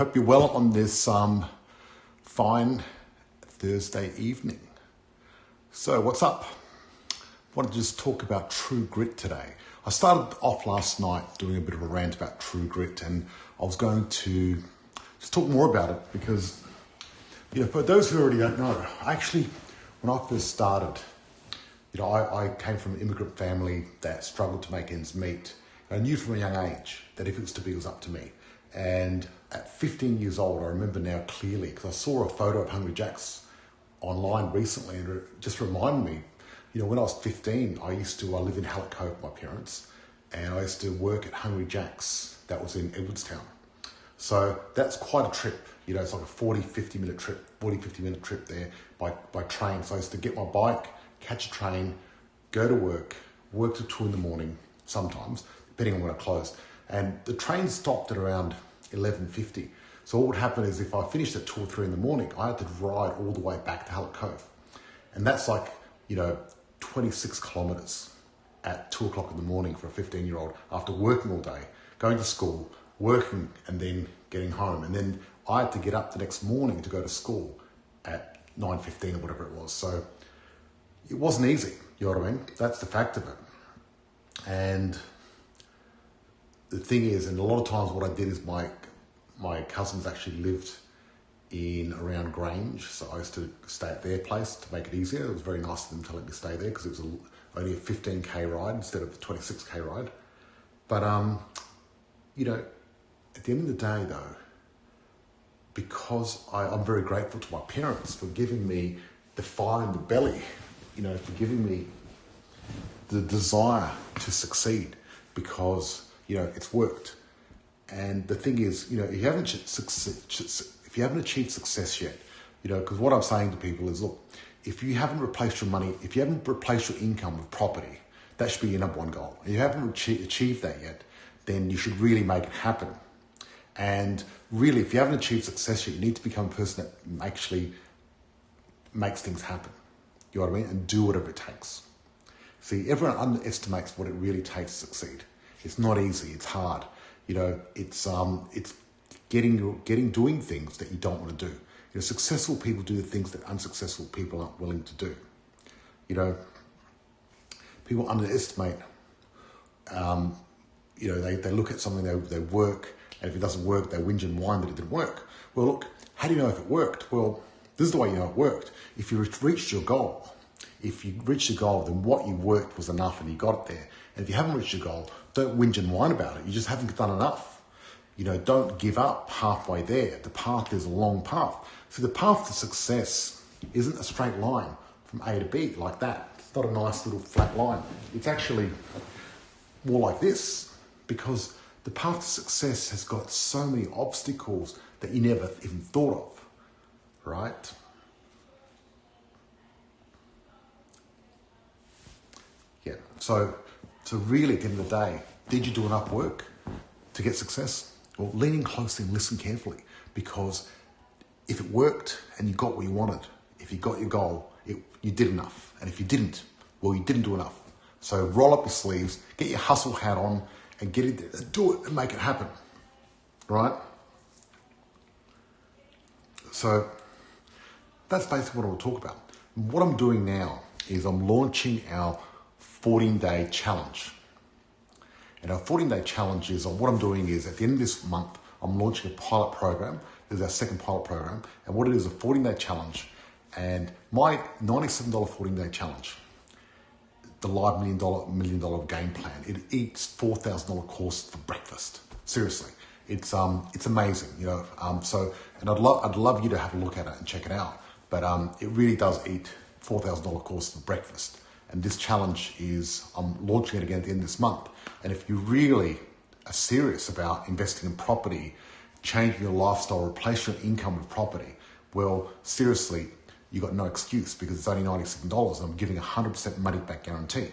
Hope you're well on this fine Thursday evening. So what's up? I wanted to just talk about true grit today. I started off last night doing a bit of a rant about true grit, and I was going to just talk more about it because, for those who already don't know, when I first started, I came from an immigrant family that struggled to make ends meet. I knew from a young age that if it was to be, it was up to me. And at 15 years old, I remember now clearly, because I saw a photo of Hungry Jack's online recently, and it just reminded me, when I was 15, I used to live in Hallett Cove with my parents, and I used to work at Hungry Jack's that was in Edwardstown. So that's quite a trip. It's like a 50 minute trip there by train. So I used to get my bike, catch a train, go to work till 2 in the morning sometimes, depending on when it closed. And the train stopped at around 11:50. So what would happen is if I finished at 2 or 3 in the morning, I had to ride all the way back to Hallett Cove. And that's like, 26 kilometers at 2 o'clock in the morning for a 15-year-old after working all day, going to school, working, and then getting home. And then I had to get up the next morning to go to school at 9:15 or whatever it was. So it wasn't easy, you know what I mean? That's the fact of it. And the thing is, and a lot of times what I did is my cousins actually lived in around Grange, so I used to stay at their place to make it easier. It was very nice of them to let me stay there because it was only a 15k ride instead of the 26k ride. But at the end of the day though, because I'm very grateful to my parents for giving me the fire in the belly, for giving me the desire to succeed, because it's worked. And the thing is, if you haven't achieved success yet, because what I'm saying to people is, look, if you haven't replaced your money, if you haven't replaced your income with property, that should be your number one goal. If you haven't achieved that yet, then you should really make it happen. And really, if you haven't achieved success yet, you need to become a person that actually makes things happen. You know what I mean? And do whatever it takes. See, everyone underestimates what it really takes to succeed. It's not easy. It's hard. It's doing things that you don't want to do. Successful people do the things that unsuccessful people aren't willing to do. People underestimate. They look at something, they work, and if it doesn't work, they whinge and whine that it didn't work. Well, look, how do you know if it worked? Well, this is the way you know it worked. If you reached your goal, then what you worked was enough and you got it there. And if you haven't reached your goal, don't whinge and whine about it. You just haven't done enough. Don't give up halfway there. The path is a long path. So the path to success isn't a straight line from A to B like that. It's not a nice little flat line. It's actually more like this, because the path to success has got so many obstacles that you never even thought of, right? Yeah, so really at the end of the day, did you do enough work to get success? Well, lean in closely and listen carefully, because if it worked and you got what you wanted, if you got your goal, you did enough. And if you didn't, well, you didn't do enough. So roll up your sleeves, get your hustle hat on, and get it there. Do it and make it happen, right? So that's basically what I want to talk about. What I'm doing now is I'm launching our 14-day challenge. And our 14-day challenge is, what I'm doing is, at the end of this month, I'm launching a pilot program. This is our second pilot program. And what it is, a 14-day challenge. And my $97 14-day challenge, the live $1 million game plan, it eats $4,000 course for breakfast. Seriously, it's amazing, So, and I'd love you to have a look at it and check it out. But it really does eat $4,000 course for breakfast. And this challenge I'm launching it again at the end of this month. And if you really are serious about investing in property, changing your lifestyle, replace your income with property, well, seriously, you got no excuse, because it's only $97 and I'm giving 100% money back guarantee.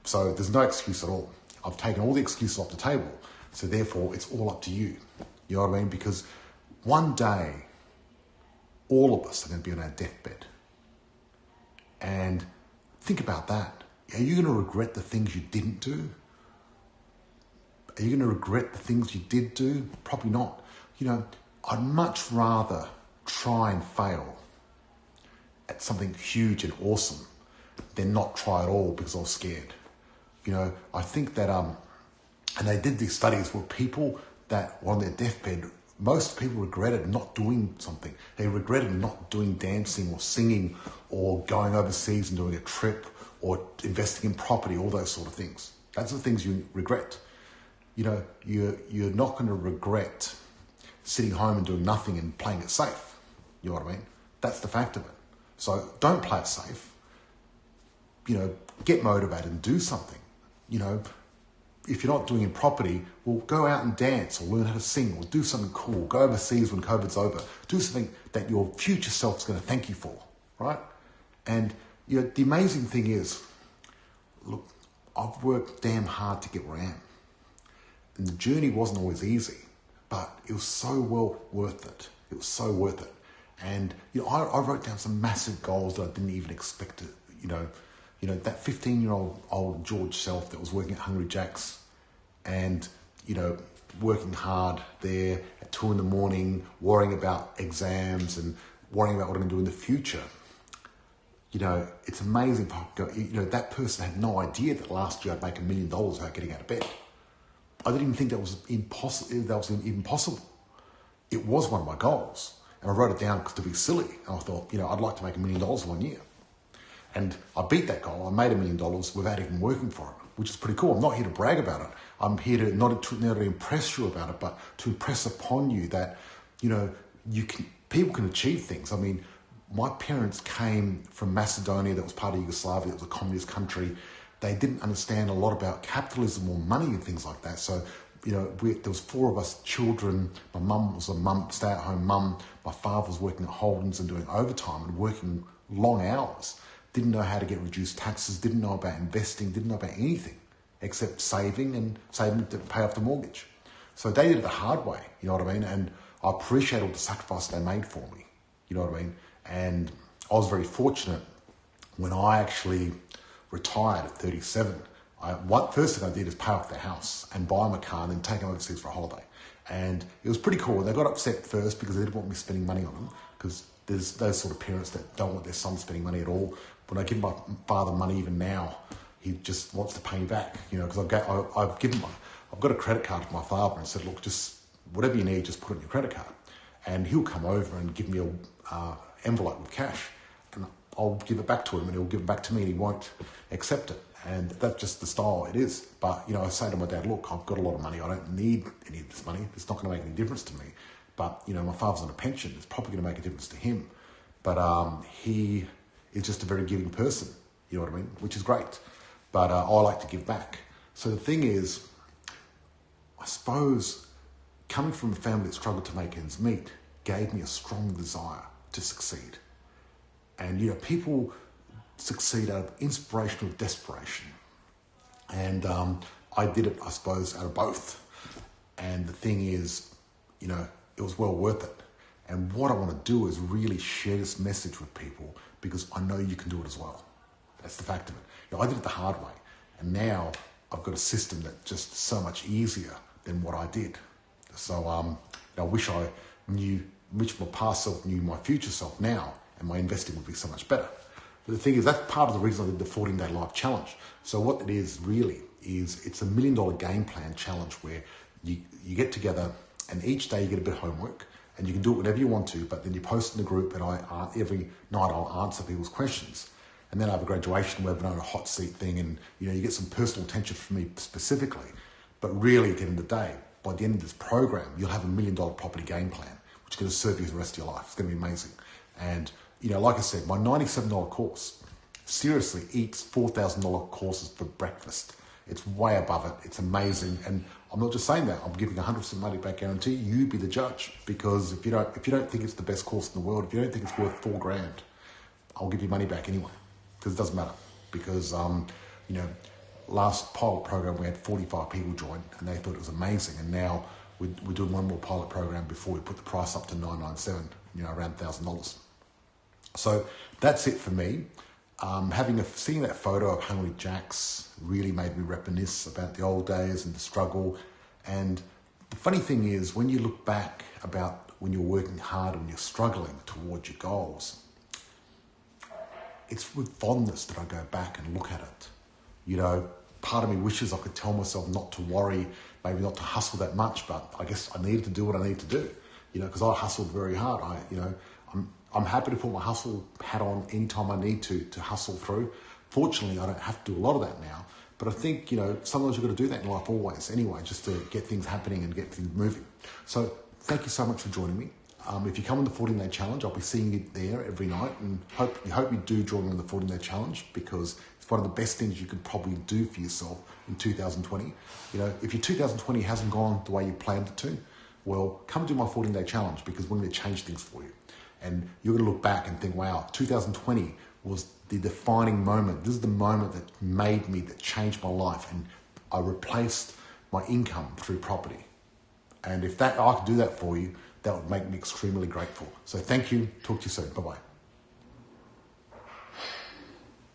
So there's no excuse at all. I've taken all the excuses off the table. So therefore, it's all up to you. You know what I mean? Because one day, all of us are going to be on our deathbed. And think about that. Are you going to regret the things you didn't do? Are you going to regret the things you did do? Probably not. I'd much rather try and fail at something huge and awesome than not try at all because I was scared. I think that, and they did these studies where people that were on their deathbed, most people regretted not doing something. They regretted not doing dancing or singing or going overseas and doing a trip or investing in property, all those sort of things. That's the things you regret. You're not going to regret sitting home and doing nothing and playing it safe. You know what I mean? That's the fact of it. So don't play it safe. Get motivated and do something. If you're not doing in property, well, go out and dance or learn how to sing or do something cool. Go overseas when COVID's over. Do something that your future self's going to thank you for, right? And the amazing thing is, look, I've worked damn hard to get where I am. And the journey wasn't always easy, but it was so well worth it. It was so worth it. And I wrote down some massive goals that I didn't even expect to, that 15-year-old George self that was working at Hungry Jack's and, working hard there at 2 a.m, worrying about exams and worrying about what I'm going to do in the future. It's amazing. That person had no idea that last year I'd make $1 million without getting out of bed. I didn't even think that was impossible. That was even possible. It was one of my goals. And I wrote it down to be silly. And I thought, I'd like to make $1 million in 1 year. And I beat that goal. I made $1 million without even working for it, which is pretty cool. I'm not here to brag about it. I'm here to not to impress you about it, but to impress upon you that, people can achieve things. I mean, my parents came from Macedonia, that was part of Yugoslavia, that was a communist country. They didn't understand a lot about capitalism or money and things like that. So, there was 4 of us children. My mum was a stay-at-home mum. My father was working at Holden's and doing overtime and working long hours. Didn't know how to get reduced taxes, didn't know about investing, didn't know about anything except saving to pay off the mortgage. So they did it the hard way, you know what I mean? And I appreciate all the sacrifice they made for me, you know what I mean? And I was very fortunate when I actually retired at 37. First thing I did is pay off their house and buy them a car and then take them overseas for a holiday. And it was pretty cool. They got upset first because they didn't want me spending money on them, because there's those sort of parents that don't want their son spending money at all. When I give my father money, even now, he just wants to pay me back, because I've got a credit card for my father and said, look, just whatever you need, just put it on your credit card. And he'll come over and give me a envelope with cash, and I'll give it back to him and he'll give it back to me and he won't accept it. And that's just the style it is. But, I say to my dad, look, I've got a lot of money. I don't need any of this money. It's not going to make any difference to me. But, my father's on a pension. It's probably going to make a difference to him. But he is just a very giving person, you know what I mean? Which is great. But I like to give back. So the thing is, I suppose coming from a family that struggled to make ends meet gave me a strong desire to succeed. And, people succeed out of inspiration or desperation. And I did it, I suppose, out of both. And the thing is, it was well worth it. And what I want to do is really share this message with people because I know you can do it as well. That's the fact of it. I did it the hard way. And now I've got a system that's just so much easier than what I did. So I wish my past self knew my future self now, and my investing would be so much better. But the thing is, that's part of the reason I did the 14-day life challenge. So what it is really is it's $1 million game plan challenge where you get together and each day you get a bit of homework and you can do it whenever you want to, but then you post in the group and every night I'll answer people's questions. And then I have a graduation webinar, a hot seat thing, and you get some personal attention from me specifically. But really at the end of the day, by the end of this program, you'll have $1 million property game plan, which is going to serve you the rest of your life. It's going to be amazing. And like I said, my $97 course seriously eats $4,000 courses for breakfast. It's way above it. It's amazing. And I'm not just saying that. I'm giving 100% money back guarantee. You be the judge. Because if you don't think it's the best course in the world, if you don't think it's worth $4,000, I'll give you money back anyway. Because it doesn't matter. Because, last pilot program we had 45 people join and they thought it was amazing. And now we're doing one more pilot program before we put the price up to $997, around $1,000. So that's it for me. Seeing that photo of Hungry Jack's really made me reminisce about the old days and the struggle. And the funny thing is, when you look back about when you're working hard, when you're struggling towards your goals, it's with fondness that I go back and look at it. You know, part of me wishes I could tell myself not to worry, maybe not to hustle that much, but I guess I needed to do what I need to do, you know, because I hustled very hard. I'm happy to put my hustle hat on anytime I need to hustle through. Fortunately, I don't have to do a lot of that now, but I think, you know, sometimes you've got to do that in life always anyway, just to get things happening and get things moving. So thank you so much for joining me. If you come on the 14-day challenge, I'll be seeing you there every night, and hope you do join me on the 14-day challenge, because it's one of the best things you could probably do for yourself in 2020. You know, if your 2020 hasn't gone the way you planned it to, well, come do my 14-day challenge, because we're going to change things for you. And you're going to look back and think, wow, 2020 was the defining moment. This is the moment that made me, that changed my life, and I replaced my income through property. And if I could do that for you, that would make me extremely grateful. So thank you. Talk to you soon. Bye-bye.